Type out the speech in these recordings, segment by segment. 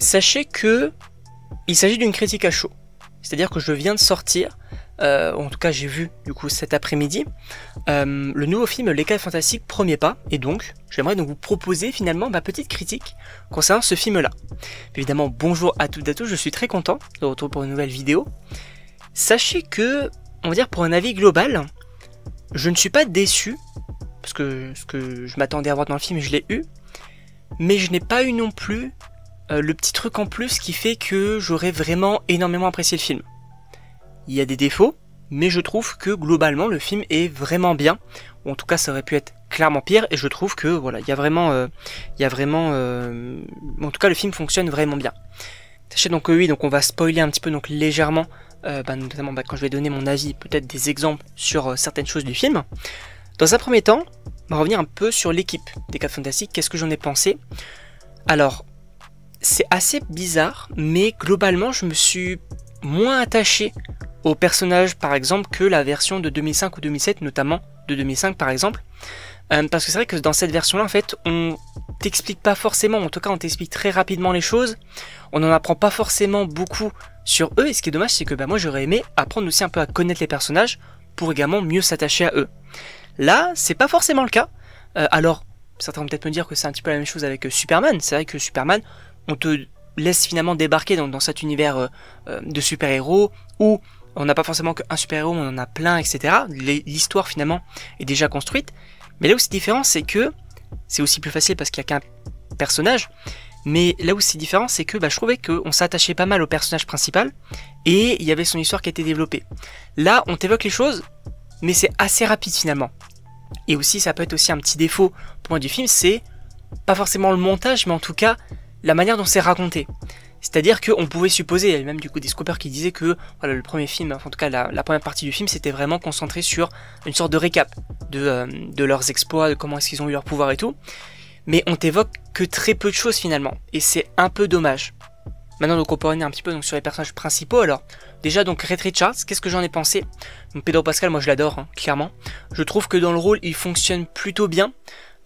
Sachez que il s'agit d'une critique à chaud. C'est-à-dire que je viens de sortir, en tout cas j'ai vu du coup cet après-midi, le nouveau film Les 4 Fantastiques Premier Pas, et donc j'aimerais donc vous proposer finalement ma petite critique concernant ce film-là. Évidemment, bonjour à toutes et à tous, je suis très content de retrouver pour une nouvelle vidéo. Sachez que, on va dire pour un avis global, je ne suis pas déçu, parce que ce que je m'attendais à voir dans le film, je l'ai eu, mais je n'ai pas eu non plus le petit truc en plus qui fait que j'aurais vraiment énormément apprécié le film. Il y a des défauts, mais je trouve que globalement le film est vraiment bien, ou en tout cas ça aurait pu être clairement pire, et je trouve que voilà, il y a vraiment, en tout cas le film fonctionne vraiment bien. Sachez donc que oui, donc on va spoiler un petit peu donc légèrement, notamment quand je vais donner mon avis, peut-être des exemples sur certaines choses du film. Dans un premier temps, on va revenir un peu sur l'équipe des 4 Fantastiques, qu'est-ce que j'en ai pensé. Alors, c'est assez bizarre, mais globalement je me suis moins attaché aux personnages par exemple que la version de 2005 ou 2007, notamment de 2005 par exemple, parce que c'est vrai que dans cette version là en fait on t'explique pas forcément, en tout cas on t'explique très rapidement les choses, on n'en apprend pas forcément beaucoup sur eux, et ce qui est dommage c'est que moi j'aurais aimé apprendre aussi un peu à connaître les personnages pour également mieux s'attacher à eux. Là c'est pas forcément le cas, alors certains vont peut-être me dire que c'est un petit peu la même chose avec Superman. C'est vrai que Superman, on te laisse finalement débarquer dans cet univers de super-héros où on n'a pas forcément qu'un super-héros, on en a plein, etc. L'histoire finalement est déjà construite. Mais là où c'est différent, c'est que c'est aussi plus facile parce qu'il n'y a qu'un personnage. Mais là où c'est différent, c'est que je trouvais qu'on s'attachait pas mal au personnage principal et il y avait son histoire qui a été développée. Là, on t'évoque les choses, mais c'est assez rapide finalement. Et aussi, ça peut être aussi un petit défaut pour moi du film, c'est pas forcément le montage, mais en tout cas la manière dont c'est raconté. C'est-à-dire qu'on pouvait supposer, il y avait même du coup des scopers qui disaient que voilà, le premier film, enfin, en tout cas la première partie du film, c'était vraiment concentré sur une sorte de récap de leurs exploits, de comment est-ce qu'ils ont eu leur pouvoir et tout. Mais on t'évoque que très peu de choses finalement, et c'est un peu dommage. Maintenant donc on peut revenir un petit peu donc, sur les personnages principaux. Alors déjà donc Reed Richards, qu'est-ce que j'en ai pensé? Donc Pedro Pascal, moi je l'adore, hein, clairement. Je trouve que dans le rôle il fonctionne plutôt bien.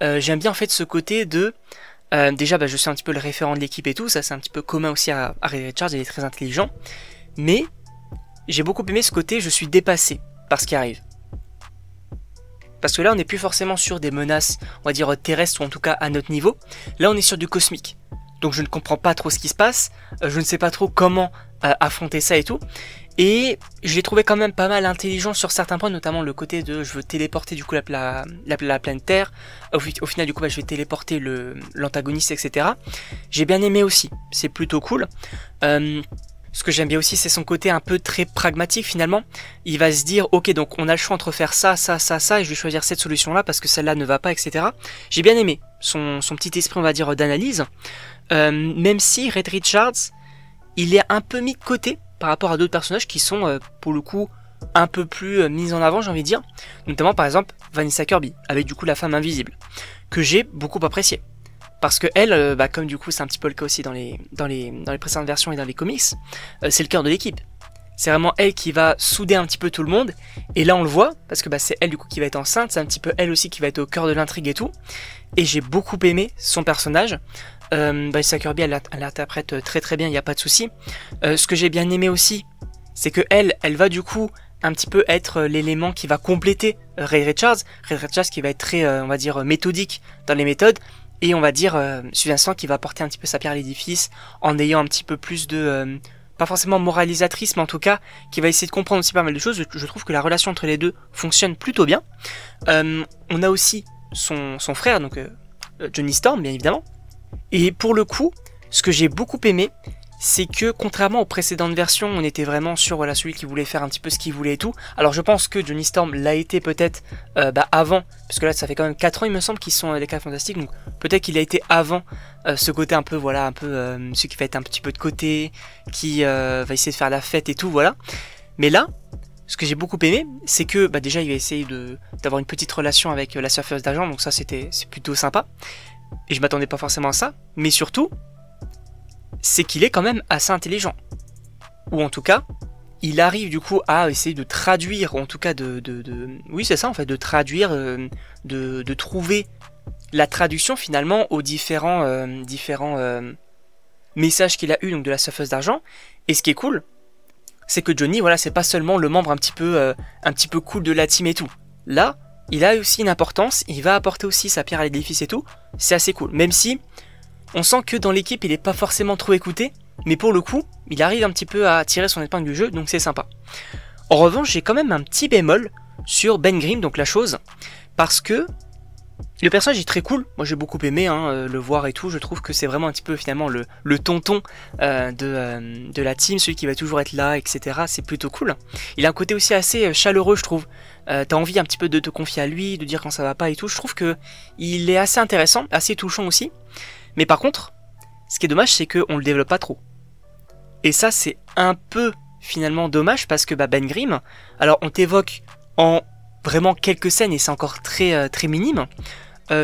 J'aime bien en fait ce côté de... déjà je suis un petit peu le référent de l'équipe et tout, ça c'est un petit peu commun aussi à Reed Richards, il est très intelligent. Mais j'ai beaucoup aimé ce côté je suis dépassé par ce qui arrive. Parce que là on n'est plus forcément sur des menaces, on va dire terrestres ou en tout cas à notre niveau. Là on est sur du cosmique. Donc je ne comprends pas trop ce qui se passe, je ne sais pas trop comment affronter ça et tout. Et je l'ai trouvé quand même pas mal intelligent sur certains points, notamment le côté de je veux téléporter du coup la planète Terre. Au final du coup je vais téléporter l'antagoniste, etc. J'ai bien aimé aussi, c'est plutôt cool. Ce que j'aime bien aussi c'est son côté un peu très pragmatique finalement. Il va se dire ok donc on a le choix entre faire ça, ça, ça, ça, et je vais choisir cette solution là parce que celle-là ne va pas, etc. J'ai bien aimé son petit esprit on va dire d'analyse. Même si Reed Richards il est un peu mis de côté par rapport à d'autres personnages qui sont pour le coup un peu plus mis en avant, j'ai envie de dire, notamment par exemple Vanessa Kirby avec du coup la femme invisible que j'ai beaucoup apprécié parce que elle comme du coup c'est un petit peu le cas aussi dans les précédentes versions et dans les comics, c'est le cœur de l'équipe. C'est vraiment elle qui va souder un petit peu tout le monde, et là on le voit parce que c'est elle du coup qui va être enceinte, c'est un petit peu elle aussi qui va être au cœur de l'intrigue et tout, et j'ai beaucoup aimé son personnage. Vanessa Kirby elle l'interprète très très bien, il n'y a pas de souci. Ce que j'ai bien aimé aussi, c'est que elle va du coup un petit peu être l'élément qui va compléter Reed Richards qui va être très on va dire méthodique dans les méthodes, et on va dire Suzanne Stan qui va porter un petit peu sa pierre à l'édifice en ayant un petit peu plus de pas forcément moralisatrice, mais en tout cas qui va essayer de comprendre aussi pas mal de choses. Je trouve que la relation entre les deux fonctionne plutôt bien. On a aussi son frère, donc Johnny Storm bien évidemment. Et pour le coup, ce que j'ai beaucoup aimé, c'est que contrairement aux précédentes versions, on était vraiment sur voilà, celui qui voulait faire un petit peu ce qu'il voulait et tout. Alors je pense que Johnny Storm l'a été peut-être avant, parce que là ça fait quand même 4 ans il me semble qu'ils sont les 4 Fantastiques, donc peut-être qu'il a été avant ce côté un peu, voilà, un peu celui qui va être un petit peu de côté, qui va essayer de faire la fête et tout, voilà. Mais là, ce que j'ai beaucoup aimé, c'est que déjà il va essayer d'avoir une petite relation avec la surfeuse d'argent, donc ça c'est plutôt sympa. Et je m'attendais pas forcément à ça, mais surtout, c'est qu'il est quand même assez intelligent. Ou en tout cas, il arrive du coup à essayer de traduire, ou en tout cas oui c'est ça en fait, de traduire, de trouver la traduction finalement aux différents message qu'il a eu donc de la surfeuse d'argent. Et ce qui est cool, c'est que Johnny, voilà, c'est pas seulement le membre un petit peu cool de la team et tout. Là, il a aussi une importance, il va apporter aussi sa pierre à l'édifice et tout. C'est assez cool, même si on sent que dans l'équipe, il est pas forcément trop écouté, mais pour le coup, il arrive un petit peu à tirer son épingle du jeu, donc c'est sympa. En revanche, j'ai quand même un petit bémol sur Ben Grimm, donc la chose, parce que le personnage est très cool, moi j'ai beaucoup aimé le voir et tout, je trouve que c'est vraiment un petit peu finalement le tonton de la team, celui qui va toujours être là, etc. C'est plutôt cool. Il a un côté aussi assez chaleureux, je trouve. T'as envie un petit peu de te confier à lui, de dire quand ça va pas et tout, je trouve que il est assez intéressant, assez touchant aussi. Mais par contre, ce qui est dommage, c'est qu'on le développe pas trop. Et ça, c'est un peu finalement dommage parce que Ben Grimm, alors on t'évoque en vraiment quelques scènes et c'est encore très minime.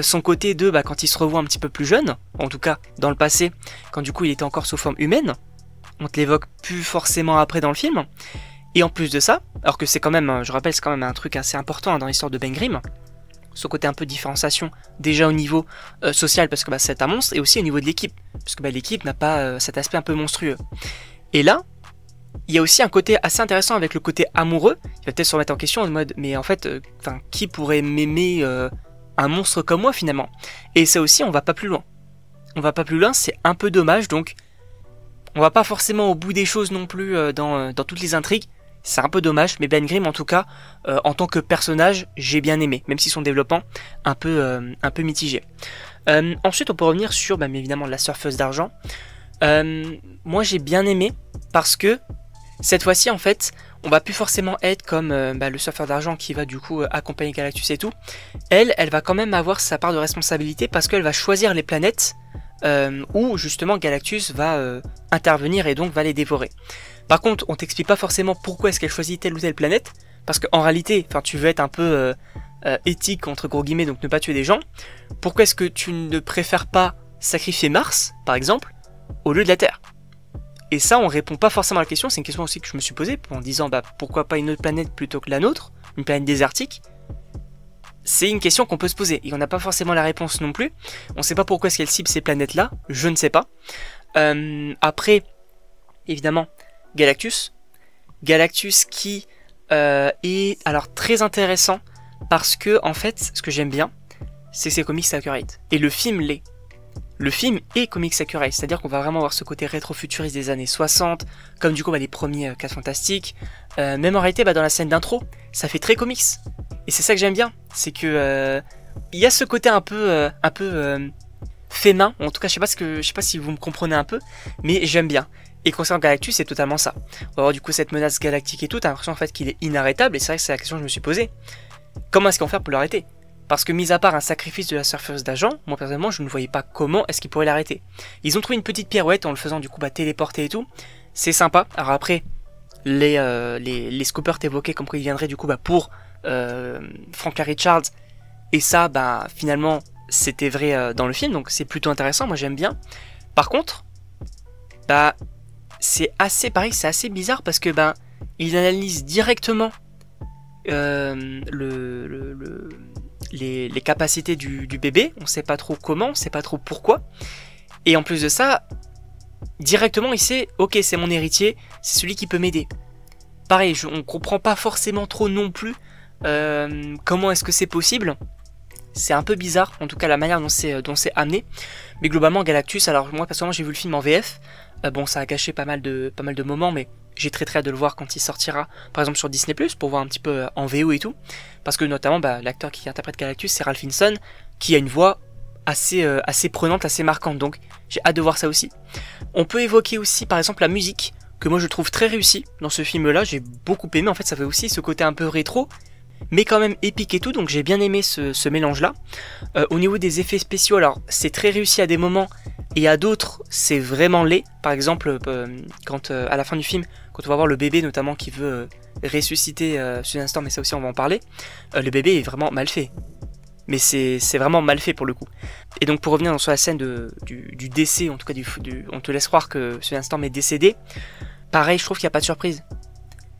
Son côté de quand il se revoit un petit peu plus jeune, en tout cas dans le passé, quand du coup il était encore sous forme humaine, on te l'évoque plus forcément après dans le film. Et en plus de ça, alors que c'est quand même, je rappelle, c'est quand même un truc assez important dans l'histoire de Ben Grimm, ce côté un peu de différenciation déjà au niveau social parce que c'est un monstre et aussi au niveau de l'équipe, parce que l'équipe n'a pas cet aspect un peu monstrueux. Et là, il y a aussi un côté assez intéressant avec le côté amoureux. Il va peut-être se remettre en question en mode, mais en fait, qui pourrait m'aimer un monstre comme moi finalement? Et ça aussi, on va pas plus loin. On va pas plus loin, c'est un peu dommage, donc on va pas forcément au bout des choses non plus dans toutes les intrigues. C'est un peu dommage, mais Ben Grimm en tout cas, en tant que personnage, j'ai bien aimé, même si son développement un peu mitigé. Ensuite, on peut revenir sur, bien évidemment, la surfeuse d'argent. Moi, j'ai bien aimé parce que cette fois-ci, en fait, on va plus forcément être comme le surfeur d'argent qui va du coup accompagner Galactus et tout. Elle va quand même avoir sa part de responsabilité parce qu'elle va choisir les planètes où justement Galactus va intervenir et donc va les dévorer. Par contre, on t'explique pas forcément pourquoi est-ce qu'elle choisit telle ou telle planète, parce qu'en réalité, tu veux être un peu éthique entre gros guillemets, donc ne pas tuer des gens. Pourquoi est-ce que tu ne préfères pas sacrifier Mars, par exemple, au lieu de la Terre? Et ça, on répond pas forcément à la question, c'est une question aussi que je me suis posée, en disant pourquoi pas une autre planète plutôt que la nôtre, une planète désertique? C'est une question qu'on peut se poser, et on n'a pas forcément la réponse non plus. On sait pas pourquoi est-ce qu'elle cible ces planètes-là, je ne sais pas. Après, évidemment, Galactus qui est alors très intéressant parce que en fait ce que j'aime bien c'est que c'est comics accurate et le film l'est. Le film est comics accurate, c'est-à-dire qu'on va vraiment avoir ce côté rétro-futuriste des années 60, comme du coup les premiers 4 Fantastiques, même en réalité dans la scène d'intro, ça fait très comics. Et c'est ça que j'aime bien, c'est que il y a ce côté un peu fait main, en tout cas je sais pas si vous me comprenez un peu, mais j'aime bien. Et concernant Galactus, c'est totalement ça. On va avoir du coup cette menace galactique et tout, t'as l'impression en fait qu'il est inarrêtable, et c'est vrai que c'est la question que je me suis posée. Comment est-ce qu'on va faire pour l'arrêter? Parce que mis à part un sacrifice de la surfeuse d'argent, moi personnellement je ne voyais pas comment est-ce qu'ils pourraient l'arrêter. Ils ont trouvé une petite pirouette en le faisant du coup téléporter et tout, c'est sympa. Alors après, les scoopers t'évoquaient comme quoi ils viendraient du coup pour Franklin Richards, et ça finalement c'était vrai dans le film, donc c'est plutôt intéressant, moi j'aime bien. Par contre, c'est assez pareil, c'est assez bizarre parce que il analyse directement les capacités du bébé, on sait pas trop comment, on sait pas trop pourquoi, et en plus de ça, directement il sait, ok c'est mon héritier, c'est celui qui peut m'aider. Pareil, on comprend pas forcément trop non plus comment est-ce que c'est possible. C'est un peu bizarre, en tout cas la manière dont c'est amené. Mais globalement Galactus, alors moi personnellement j'ai vu le film en VF. Bon ça a gâché pas mal de moments, mais j'ai très hâte de le voir quand il sortira, par exemple sur Disney+, pour voir un petit peu en VO et tout. Parce que notamment l'acteur qui interprète Galactus c'est Ralph Fiennes, qui a une voix assez prenante, assez marquante, donc j'ai hâte de voir ça aussi. On peut évoquer aussi par exemple la musique, que moi je trouve très réussie dans ce film là, j'ai beaucoup aimé, en fait ça fait aussi ce côté un peu rétro, mais quand même épique et tout, donc j'ai bien aimé ce mélange-là. Au niveau des effets spéciaux, alors c'est très réussi à des moments, et à d'autres c'est vraiment laid. Par exemple, quand à la fin du film, quand on va voir le bébé notamment qui veut ressusciter Susan Storm, mais ça aussi on va en parler, le bébé est vraiment mal fait. Mais c'est vraiment mal fait pour le coup. Et donc pour revenir sur la scène du décès, en tout cas on te laisse croire que Susan Storm est décédé, pareil je trouve qu'il n'y a pas de surprise.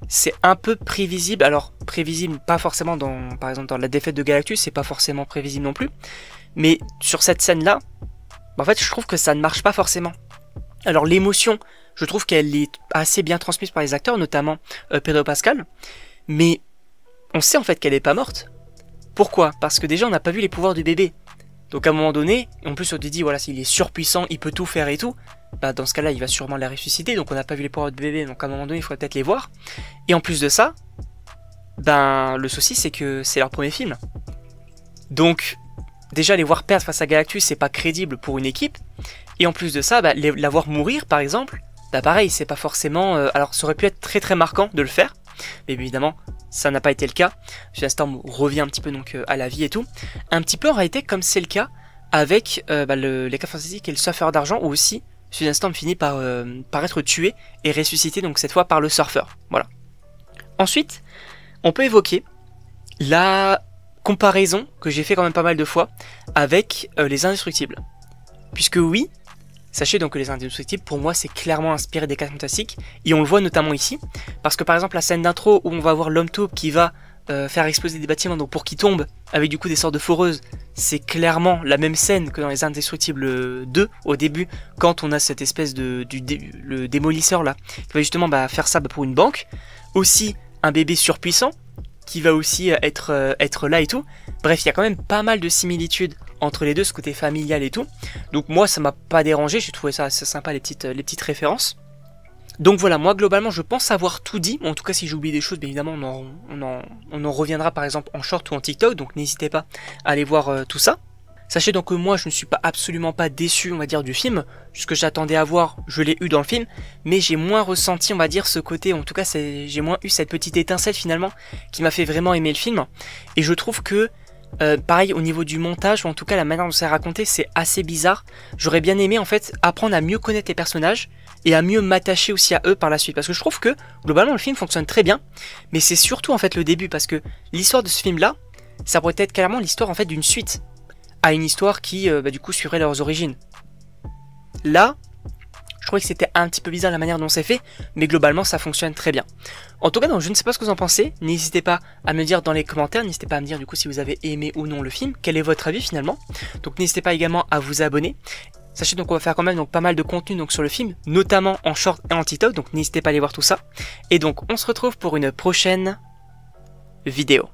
C'est un peu prévisible, alors prévisible pas forcément par exemple dans la défaite de Galactus, c'est pas forcément prévisible non plus, mais sur cette scène là, en fait je trouve que ça ne marche pas forcément. Alors l'émotion, je trouve qu'elle est assez bien transmise par les acteurs, notamment Pedro Pascal, mais on sait en fait qu'elle est pas morte. Pourquoi? Parce que déjà on n'a pas vu les pouvoirs du bébé. Donc à un moment donné, en plus on te dit voilà, s'il est surpuissant, il peut tout faire et tout, bah dans ce cas-là il va sûrement la ressusciter, donc on n'a pas vu les pouvoirs du bébé, donc à un moment donné il faudrait peut-être les voir. Et en plus de ça, ben le souci c'est que c'est leur premier film. Donc déjà les voir perdre face à Galactus c'est pas crédible pour une équipe, et en plus de ça, bah, la voir mourir par exemple, bah pareil c'est pas forcément... alors ça aurait pu être très très marquant de le faire, mais évidemment ça n'a pas été le cas. Susan Storm revient un petit peu donc à la vie et tout. Un petit peu en réalité comme c'est le cas avec les 4 Fantastiques et le Surfeur d'Argent, où aussi Susan Storm finit par être tué et ressuscité, donc cette fois par le surfeur. Voilà. Ensuite, on peut évoquer la comparaison que j'ai fait quand même pas mal de fois avec les Indestructibles. Puisque oui, sachez donc que les Indestructibles, pour moi, c'est clairement inspiré des 4 Fantastiques, et on le voit notamment ici, parce que par exemple la scène d'intro où on va voir l'homme taupe qui va faire exploser des bâtiments donc pour qu'ils tombent, avec du coup des sortes de foreuses, c'est clairement la même scène que dans les Indestructibles 2, au début, quand on a cette espèce de le démolisseur là, qui va justement faire ça pour une banque, aussi un bébé surpuissant, qui va aussi être là et tout. Bref, il y a quand même pas mal de similitudes entre les deux, ce côté familial et tout. Donc moi, ça m'a pas dérangé, j'ai trouvé ça assez sympa, les petites références. Donc voilà, moi globalement, je pense avoir tout dit. En tout cas, si j'oublie des choses, bien évidemment, on en reviendra par exemple en short ou en TikTok, donc n'hésitez pas à aller voir tout ça. Sachez donc que moi, je ne suis absolument pas déçu, on va dire, du film. Ce que j'attendais à voir, je l'ai eu dans le film, mais j'ai moins ressenti, on va dire, ce côté, en tout cas, j'ai moins eu cette petite étincelle finalement, qui m'a fait vraiment aimer le film. Et je trouve que, pareil, au niveau du montage, ou en tout cas la manière dont c'est raconté, c'est assez bizarre. J'aurais bien aimé, en fait, apprendre à mieux connaître les personnages, et à mieux m'attacher aussi à eux par la suite. Parce que je trouve que, globalement, le film fonctionne très bien, mais c'est surtout, en fait, le début, parce que l'histoire de ce film-là, ça pourrait être carrément l'histoire, en fait, d'une suite à une histoire qui, du coup, suivrait leurs origines. Là, je trouvais que c'était un petit peu bizarre la manière dont c'est fait, mais globalement, ça fonctionne très bien. En tout cas, donc, je ne sais pas ce que vous en pensez, n'hésitez pas à me dire dans les commentaires, n'hésitez pas à me dire, du coup, si vous avez aimé ou non le film, quel est votre avis, finalement. Donc, n'hésitez pas également à vous abonner. Sachez donc qu'on va faire quand même donc pas mal de contenu donc sur le film, notamment en short et en TikTok, donc n'hésitez pas à aller voir tout ça. Et donc, on se retrouve pour une prochaine vidéo.